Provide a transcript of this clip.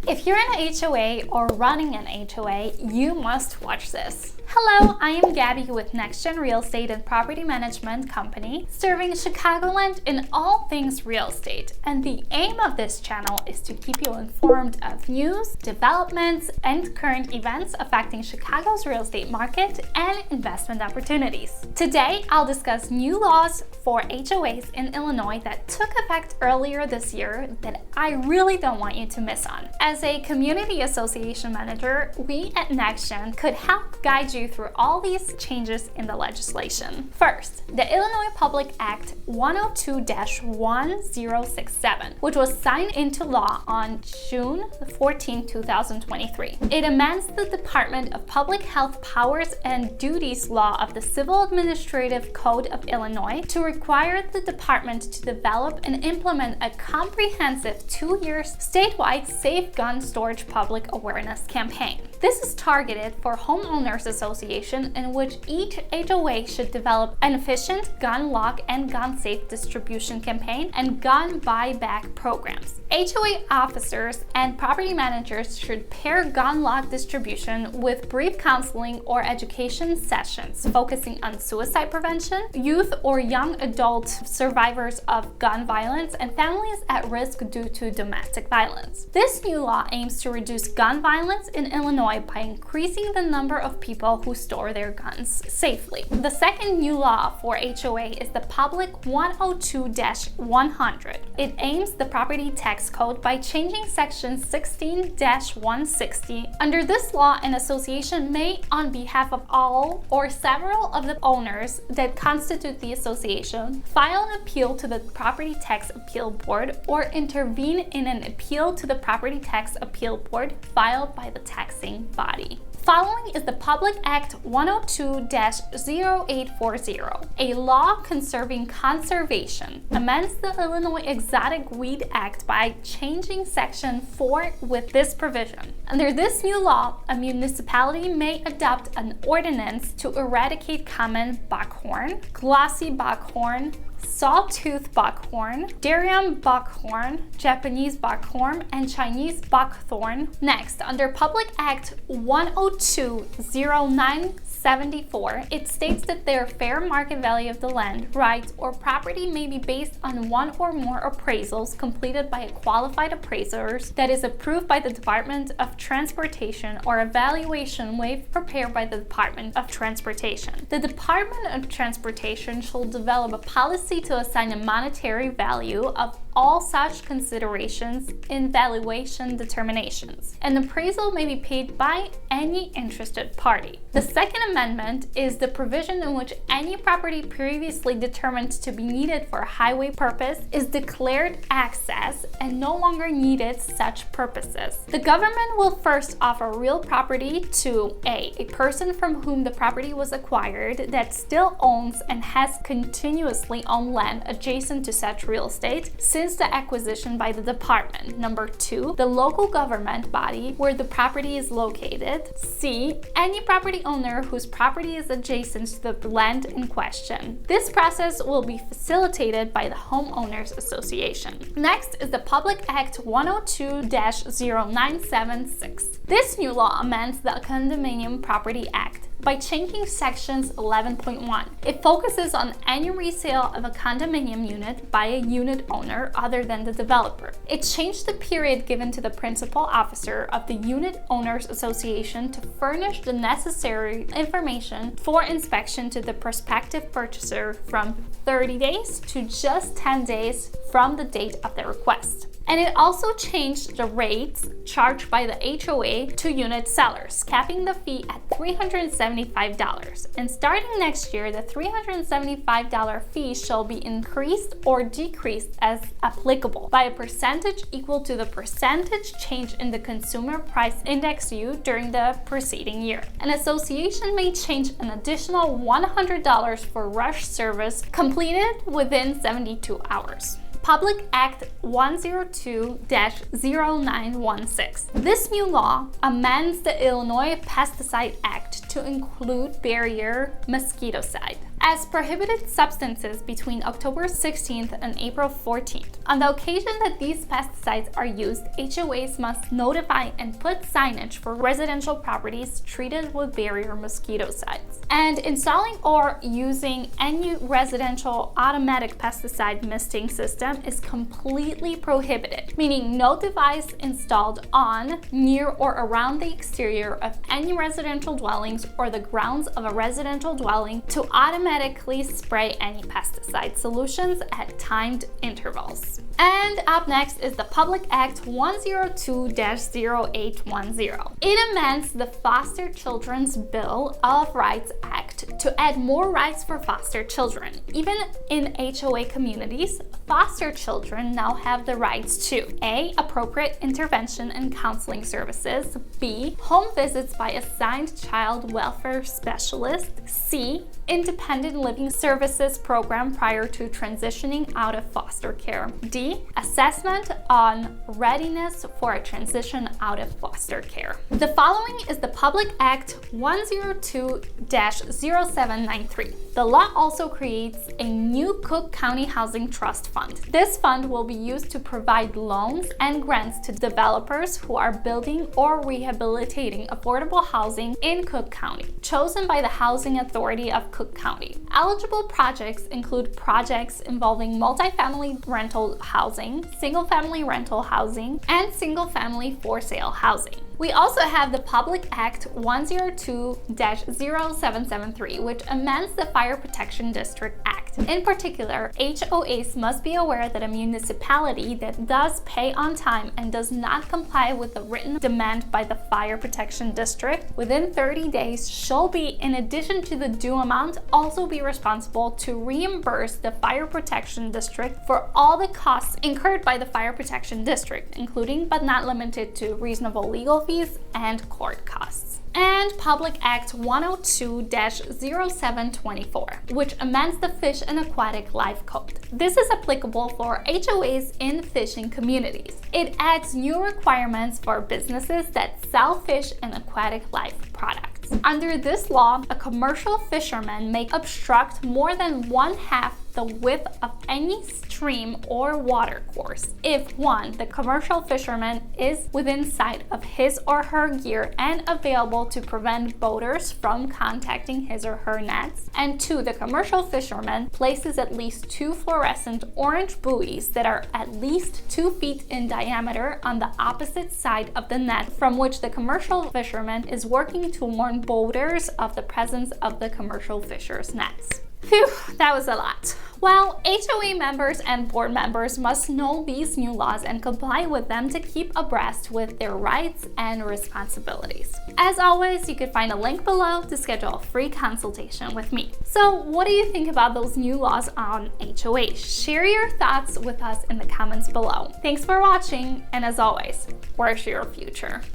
If you're in an HOA or running an HOA, you must watch this. Hello, I am Gabby with NexGen Real Estate and Property Management Company, serving Chicagoland in all things real estate. And the aim of this channel is to keep you informed of news, developments, and current events affecting Chicago's real estate market and investment opportunities. Today, I'll discuss new laws for HOAs in Illinois that took effect earlier this year that I really don't want you to miss on. As a community association manager, we at NexGen could help guide you through all these changes in the legislation. First, the Illinois Public Act 102-1067, which was signed into law on June 14, 2023. It amends the Department of Public Health Powers and Duties Law of the Civil Administrative Code of Illinois to require the department to develop and implement a comprehensive 2-year statewide safe gun storage public awareness campaign. This is targeted for Homeowners Association, in which each HOA should develop an efficient gun lock and gun safe distribution campaign and gun buyback programs. HOA officers and property managers should pair gun lock distribution with brief counseling or education sessions focusing on suicide prevention, youth or young adult survivors of gun violence, and families at risk due to domestic violence. This new law aims to reduce gun violence in Illinois by increasing the number of people who store their guns safely. The second new law for HOA is the Public 102-100. It aims the property tax code by changing section 16-160. Under this law, an association may, on behalf of all or several of the owners that constitute the association, file an appeal to the Property Tax Appeal Board or intervene in an appeal to the Property Tax Appeal Board filed by the taxing body. Following is the Public Act 102-0840, a law conserving conservation, amends the Illinois Exotic Weed Act by changing Section 4 with this provision. Under this new law, a municipality may adopt an ordinance to eradicate common buckhorn, glossy buckhorn, sawtooth buckhorn, Darien buckhorn, Japanese buckhorn, and Chinese buckthorn. Next, under Public Act 102-0974, it states that their fair market value of the land, right, or property may be based on one or more appraisals completed by a qualified appraiser that is approved by the Department of Transportation or evaluation wave prepared by the Department of Transportation. The Department of Transportation shall develop a policy to assign a monetary value of all such considerations in valuation determinations. An appraisal may be paid by any interested party. The Second Amendment is the provision in which any property previously determined to be needed for a highway purpose is declared access and no longer needed such purposes. The government will first offer real property to a person from whom the property was acquired that still owns and has continuously owned land adjacent to such real estate since the acquisition by the department. Number 2, the local government body where the property is located. C, any property owner whose property is adjacent to the land in question. This process will be facilitated by the Homeowners Association. Next is the Public Act 102-0976. This new law amends the Condominium Property Act by changing sections 11.1. It focuses on any resale of a condominium unit by a unit owner other than the developer. It changed the period given to the principal officer of the Unit Owners Association to furnish the necessary information for inspection to the prospective purchaser from 30 days to just 10 days from the date of the request. And it also changed the rates charged by the HOA to unit sellers, capping the fee at $375. And starting next year, the $375 fee shall be increased or decreased as applicable by a percentage equal to the percentage change in the Consumer Price Index U during the preceding year. An association may change an additional $100 for rush service completed within 72 hours. Public Act 102-0916. This new law amends the Illinois Pesticide Act Act to include barrier mosquitocide as prohibited substances between October 16th and April 14th. On the occasion that these pesticides are used, HOAs must notify and put signage for residential properties treated with barrier mosquitocides. And installing or using any residential automatic pesticide misting system is completely prohibited, meaning no device installed on, near, or around the exterior of any residential dwellings or the grounds of a residential dwelling to automatically spray any pesticide solutions at timed intervals. And up next is the Public Act 102-0810. It amends the Foster Children's Bill of Rights Act to add more rights for foster children. Even in HOA communities, foster children now have the rights to A. Appropriate intervention and counseling services, B. Home visits by assigned child welfare specialist, C. Independent living services program prior to transitioning out of foster care, D. Assessment on readiness for a transition out of foster care. The following is the Public Act 102-0793. The law also creates a new Cook County Housing Trust Fund. This fund will be used to provide loans and grants to developers who are building or rehabilitating affordable housing in Cook County, chosen by the Housing Authority of Cook County. Eligible projects include projects involving multifamily rental housing, single-family rental housing, and single-family for-sale housing. We also have the Public Act 102-0773, which amends the Fire Protection District Act. In particular, HOAs must be aware that a municipality that does pay on time and does not comply with the written demand by the Fire Protection District within 30 days shall be, in addition to the due amount, also be responsible to reimburse the Fire Protection District for all the costs incurred by the Fire Protection District, including but not limited to reasonable legal fees and court costs. And Public Act 102-0724, which amends the Fish and Aquatic Life Code. This is applicable for HOAs in fishing communities. It adds new requirements for businesses that sell fish and aquatic life products. Under this law, a commercial fisherman may obstruct more than 1/2 the width of any stream or water course if 1. The commercial fisherman is within sight of his or her gear and available to prevent boaters from contacting his or her nets, and 2. The commercial fisherman places at least 2 fluorescent orange buoys that are at least 2 feet in diameter on the opposite side of the net from which the commercial fisherman is working to warn boaters of the presence of the commercial fisher's nets. Phew, that was a lot. Well, HOA members and board members must know these new laws and comply with them to keep abreast with their rights and responsibilities. As always, you can find a link below to schedule a free consultation with me. So what do you think about those new laws on HOA? Share your thoughts with us in the comments below. Thanks for watching, and as always, where's your future?